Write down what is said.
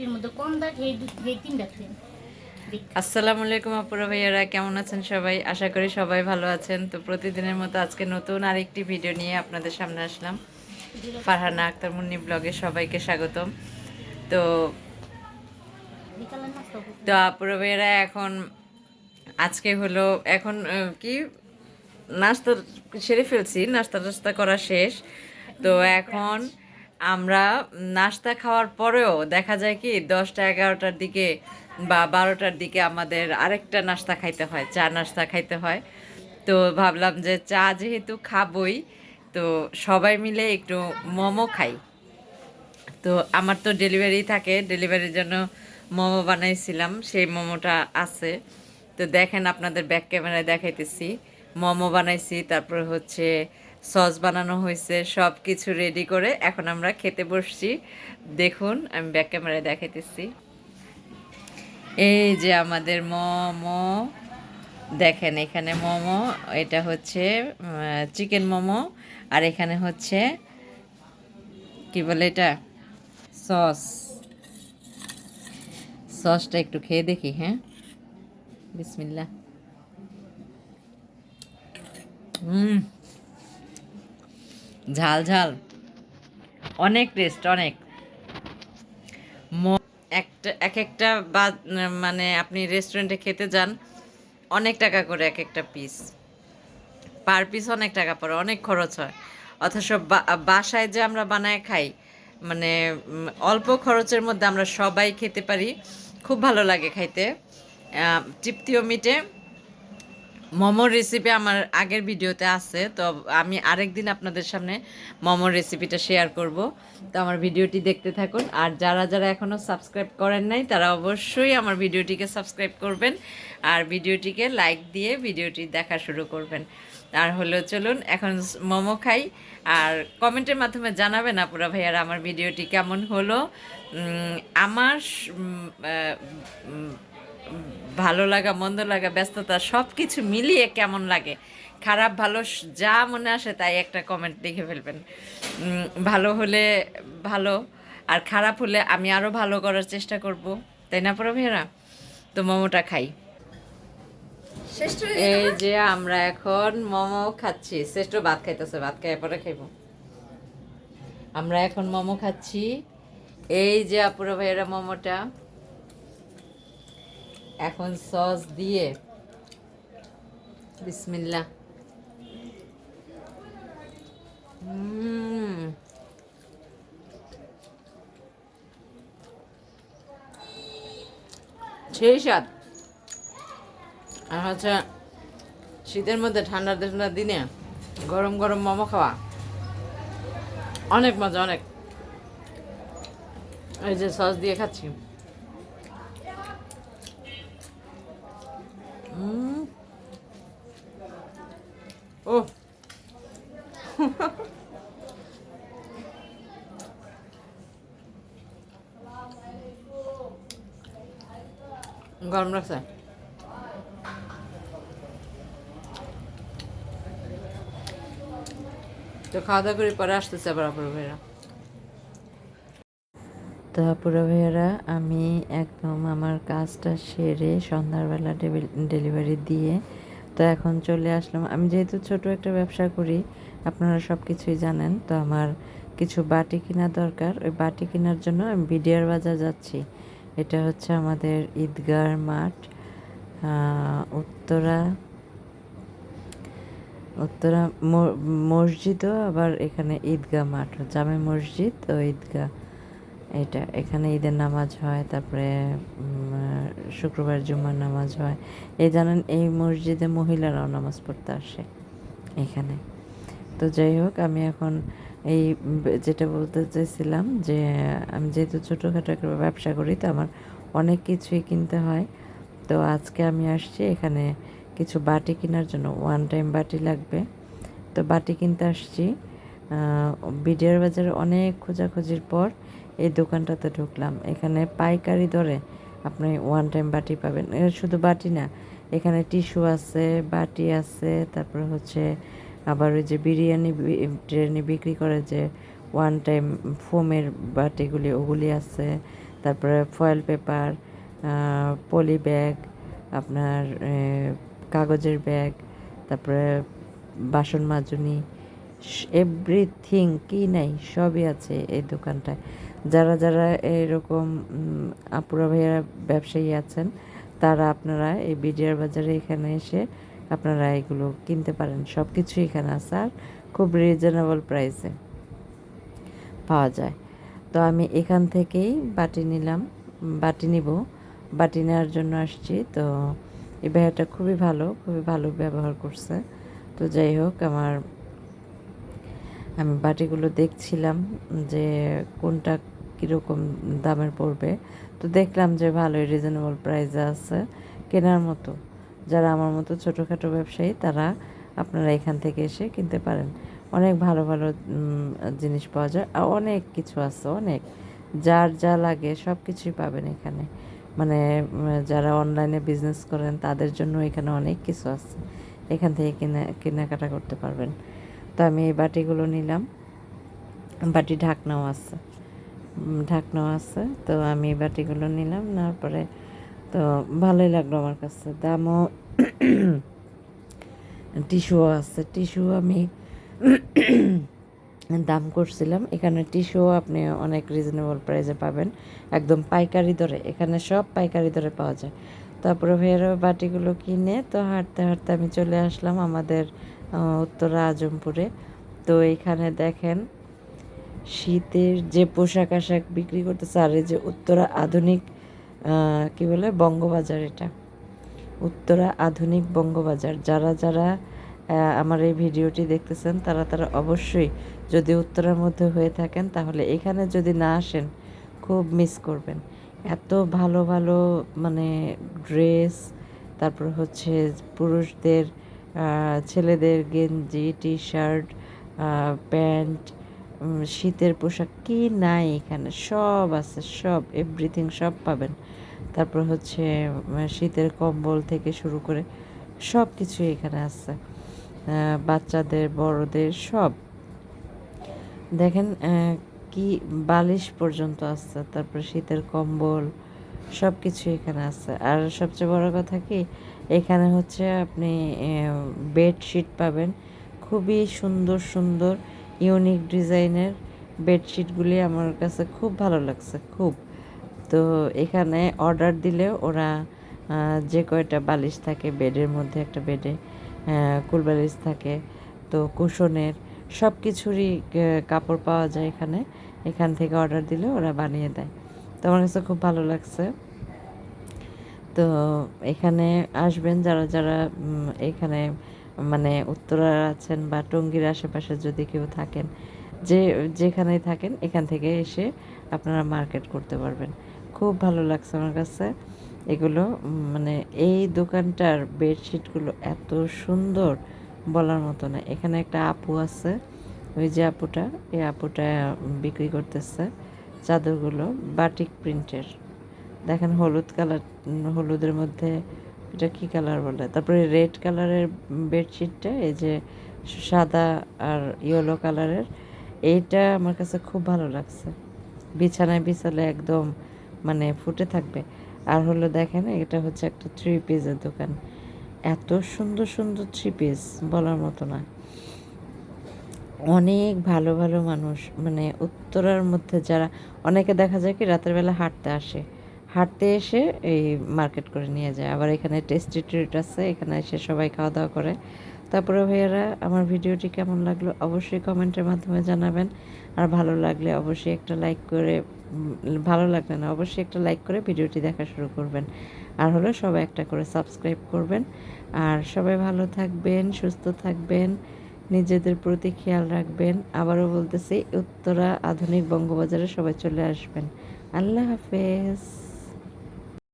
দুইটির মধ্যে কোন দাগ এই তিনটা ট্রেন। আসসালামু আলাইকুম আপুরা ভাইয়ারা, কেমন আছেন সবাই? আশা করি সবাই ভালো আছেন। তো প্রতিদিনের মতো আজকে নতুন আরেকটি ভিডিও নিয়ে আপনাদের সামনে আসলাম। ফারহানা আক্তার মুন্নি ব্লগে সবাইকে স্বাগতম। তো বিকালের নাস্তা তো আপুরা ভাইয়ারা আজকে হলো এখন কি নাস্তা সেরে ফেলছি, নাস্তা টাস্তা করা শেষ। তো এখন আমরা নাস্তা খাওয়ার পরেও দেখা যায় কি 10টা 11টার দিকে বা 12টার দিকে আমাদের আরেকটা নাস্তা খাইতে হয়, চা নাস্তা খাইতে হয়। তো ভাবলাম যে চা যেহেতু খাবই, তো সবাই মিলে একটু মোমো খাই। তো আমার তো ডেলিভারি থাকে, ডেলিভারির জন্য মোমো বানাইছিলাম, সেই মোমোটা আছে। তো দেখেন আপনাদের ব্যাক ক্যামেরায় দেখাইতেছি, মোমো বানাইছি, তারপর হচ্ছে সস বানানো হয়েছে, সব কিছু রেডি করে এখন আমরা খেতে বসছি। দেখুন আমি ব্যাক ক্যামেরায় দেখাইতেছি, এই যে আমাদের মোমো দেখেন, এখানে মোমো, এটা হচ্ছে চিকেন মোমো, আর এখানে হচ্ছে কি বলে এটা, সস। সসটা একটু খেয়ে দেখি, হ্যাঁ, বিসমিল্লাহ। হুম, ঝাল ঝাল, অনেক টেস্ট, অনেক। একটা এক একটা মানে আপনি রেস্টুরেন্টে খেতে যান, অনেক টাকা করে এক একটা পিস, পার পিস অনেক টাকা পড়ে, অনেক খরচ হয়। অথচ বাসায় যে আমরা বানায় খাই, মানে অল্প খরচের মধ্যে আমরা সবাই খেতে পারি, খুব ভালো লাগে খাইতে, তৃপ্তিও মিটে। মোমোর রেসিপি আমার আগের ভিডিওতে আছে, তো আমি আরেকদিন আপনাদের সামনে মোমোর রেসিপিটা শেয়ার করব। তো আমার ভিডিওটি দেখতে থাকুন, আর যারা যারা এখনও সাবস্ক্রাইব করেন নাই তারা অবশ্যই আমার ভিডিওটিকে সাবস্ক্রাইব করবেন, আর ভিডিওটিকে লাইক দিয়ে ভিডিওটি দেখা শুরু করবেন। আর হলো চলুন এখন মোমো খাই, আর কমেন্টের মাধ্যমে জানাবেন আপুরা ভাইয়ারা আমার ভিডিওটি কেমন হলো। আমার ভালো লাগা মন্দ লাগা ব্যস্ততা সব কিছু মিলিয়ে কেমন লাগে, খারাপ ভালো যা মনে আসে তাই একটা কমেন্ট লিখে ফেলবেন। ভালো হলে ভালো, আর খারাপ হলে আমি আরও ভালো করার চেষ্টা করব, তাই না পুরো ভাইয়েরা? তো মোমোটা খাই। এই যে আমরা এখন মোমো খাচ্ছি, শ্রেষ্ঠ ভাত খাইতেছে, ভাত খাই পরে খাইব। আমরা এখন মোমো খাচ্ছি, এই যে আপুরা ভাইয়েরা মোমোটা এখন সস দিয়ে, বিসমিল্লাহ। সেই স্বাদ। আর হচ্ছে শীতের মধ্যে ঠান্ডা ঠান্ডা দিনে গরম গরম মোমো খাওয়া অনেক মজা, অনেক। এই যে সস দিয়ে খাচ্ছি। ও গরম লাগছে। তো খাওয়া দাওয়া করে পরে আসতেছে আবার আপুরা ভাইয়েরা। তো আপুরা ভাইয়েরা আমি একদম আমার কাজটা সেরে সন্ধ্যাবেলা ডেলিভারি দিয়ে তো এখন চলে আসলাম। আমি যেহেতু ছোট একটা ব্যবসা করি, আপনারা সব কিছুই জানেন, তো আমার কিছু বাটি কেনা দরকার। ওই বাটি কেনার জন্য আমি বিডিআর বাজার যাচ্ছি। এটা হচ্ছে আমাদের ঈদগাহ মাঠ, উত্তরা উত্তরা মসজিদও, আবার এখানে ঈদগাহ মাঠ, জামে মসজিদ ও ঈদগাহ। এখানে ঈদের নামাজ হয়, তারপরে শুক্রবার জুম্মার নামাজ হয়। এই জানেন এই মসজিদে মহিলারাও নামাজ পড়তে আসে এখানে। তো যাই হোক, আমি এখন এই যেটা বলতে চাইছিলাম যে আমি যেহেতু ছোটোখাটো একটা ব্যবসা করি, তো আমার অনেক কিছুই কিনতে হয়। তো আজকে আমি আসছি এখানে কিছু বাটি কেনার জন্য, ওয়ান টাইম বাটি লাগবে, তো বাটি কিনতে আসছি। বিডিআর বাজারে অনেক খোঁজাখুঁজির পর এই দোকানটাতে ঢুকলাম। এখানে পাইকারি দরে আপনি ওয়ান টাইম বাটি পাবেন। শুধু বাটি না, এখানে টিস্যু আছে, বাটি আছে, তারপরে হচ্ছে আবার ওই যে বিরিয়ানি বিক্রি করে যে ওয়ান টাইম ফোমের বাটিগুলি, ওগুলি আছে। তারপরে ফয়েল পেপার, পলি ব্যাগ, আপনার কাগজের ব্যাগ, তারপরে বাসন মাজনি, এভরিথিং কি নাই সবই আছে এই দোকানটায়। যারা যারা এরকম আপুরা ভাইয়া ব্যবসায়ী আছেন, তারা আপনারা এই বিডিআর বাজারে এখানে এসে আপনারা এগুলো কিনতে পারেন। সব কিছু এখানে আছে আর খুব রিজনেবল প্রাইসে পাওয়া যায়। তো আমি এখান থেকেই বাটি নিলাম, বাটি নিব, বাটি নেওয়ার জন্য আসছি। তো এই ভাইয়াটা খুবই ভালো ব্যবহার করছে। তো যাই হোক, আমি বাটিগুলো দেখছিলাম যে কোনটা কীরকম দামের পড়বে। তো দেখলাম যে ভালোই রিজনেবল প্রাইসে আছে, কেনার মতো। যারা আমার মতো ছোটোখাটো ব্যবসায়ী, তারা আপনারা এখান থেকে এসে কিনতে পারেন। অনেক ভালো জিনিস পাওয়া যায় আর অনেক কিছু আছে, অনেক যার যা লাগে সব কিছুই পাবেন এখানে। মানে যারা অনলাইনে বিজনেস করেন তাদের জন্য এখানে অনেক কিছু আছে, এখান থেকে কেনাকাটা করতে পারবেন। তো আমি এই বাটিগুলো নিলাম, বাটি ঢাকনাও আছে। তো আমি এই বাটিগুলো নিলাম, নেওয়ার পরে তো ভালোই লাগলো আমার কাছে। দামও টিস্যুও আছে, টিস্যু আমি দাম করছিলাম। এখানে টিস্যুও আপনি অনেক রিজনেবল প্রাইসে পাবেন, একদম পাইকারি দরে। এখানে সব পাইকারি দরে পাওয়া যায়। তারপরে ভাইয়েরা বাটিগুলো কিনে তো হাঁটতে হাঁটতে আমি চলে আসলাম আমাদের উত্তরা আজমপুরে। তো এইখানে দেখেন শীতের যে পোশাক আশাক বিক্রি করতেছে, আর এই যে উত্তরা আধুনিক কি বলে বঙ্গবাজার, এটা উত্তরা আধুনিক বঙ্গবাজার। যারা যারা আমার এই ভিডিওটি দেখতেছেন, তারা অবশ্যই যদি উত্তরার মধ্যে হয়ে থাকেন, তাহলে এখানে যদি না আসেন খুব মিস করবেন। এত ভালো মানে ড্রেস, তারপর হচ্ছে পুরুষদের, ছেলেদের গেঞ্জি, টি শার্ট, প্যান্ট, শীতের পোশাক কি নাই এখানে সব আছে, সব এভরিথিং সব পাবেন। তারপর হচ্ছে শীতের কম্বল থেকে শুরু করে সব কিছুই এখানে আছে, বাচ্চাদের বড়দের সব। দেখেন কি বালিশ পর্যন্ত আছে, তারপর শীতের কম্বল সব কিছু এখানে আছে। আর সবচেয়ে বড় কথা কি, এখানে হচ্ছে আপনি বেডশিট পাবেন, খুবই সুন্দর ইউনিক ডিজাইনের বেডশিটগুলি আমার কাছে খুব ভালো লাগছে, খুব। তো এখানে অর্ডার দিলে ওরা যে কয়টা বালিশ থাকে বেডের মধ্যে, একটা বেডে কুল বালিশ থাকে, তো কুশনের সব কিছুরই কাপড় পাওয়া যায় এখানে। এখান থেকে অর্ডার দিলে ওরা বানিয়ে দেয়। তো আমার কাছে খুব ভালো লাগছে। তো এখানে আসবেন যারা যারা এখানে মানে উত্তরার আছেন বা টঙ্গীর আশেপাশে যদি কেউ থাকেন, যেখানেই থাকেন, এখান থেকে এসে আপনারা মার্কেট করতে পারবেন। খুব ভালো লাগছে আমার কাছে এগুলো। মানে এই দোকানটার বেডশিটগুলো এত সুন্দর বলার মতো না। এখানে একটা আপু আছে, ওই যে আপুটা, এই আপুটা বিক্রি করতেছে চাদরগুলো বাটিক প্রিন্টের। দেখেন হলুদ কালার, হলুদের মধ্যে এটা কী কালার বলে, তারপরে রেড কালারের বেডশিটটা, এই যে সাদা আর ইয়েলো কালারের, এইটা আমার কাছে খুব ভালো লাগছে। বিছানায় বিছালে একদম মানে ফুটে থাকবে। আর হলো দেখেন, এটা হচ্ছে একটা 3 পিসের দোকান। এত সুন্দর থ্রি পিস বলার মতো না। অনেক ভালো মানুষ, মানে উত্তরার মধ্যে যারা, অনেকে দেখা যায় কি রাতের বেলা হাঁটতে এসে এই মার্কেট করে নিয়ে যায়। আবার এখানে টেস্টি ট্রিট আছে, এখানে এসে সবাই খাওয়া দাওয়া করে। তারপরে ভাইয়ারা, আমার ভিডিওটি কেমন লাগলো অবশ্যই কমেন্টের মাধ্যমে জানাবেন। আর ভালো লাগলে অবশ্যই একটা লাইক করে, ভালো লাগলে না অবশ্যই একটা লাইক করে ভিডিওটি দেখা শুরু করবেন। আর হলো সবাই একটা করে সাবস্ক্রাইব করবেন। আর সবাই ভালো থাকবেন, সুস্থ থাকবেন, নিজেদের প্রতি খেয়াল রাখবেন। আবারও বলতেছি, উত্তরা আধুনিক বঙ্গবাজারে সবাই চলে আসবেন। আল্লাহ হাফেজ।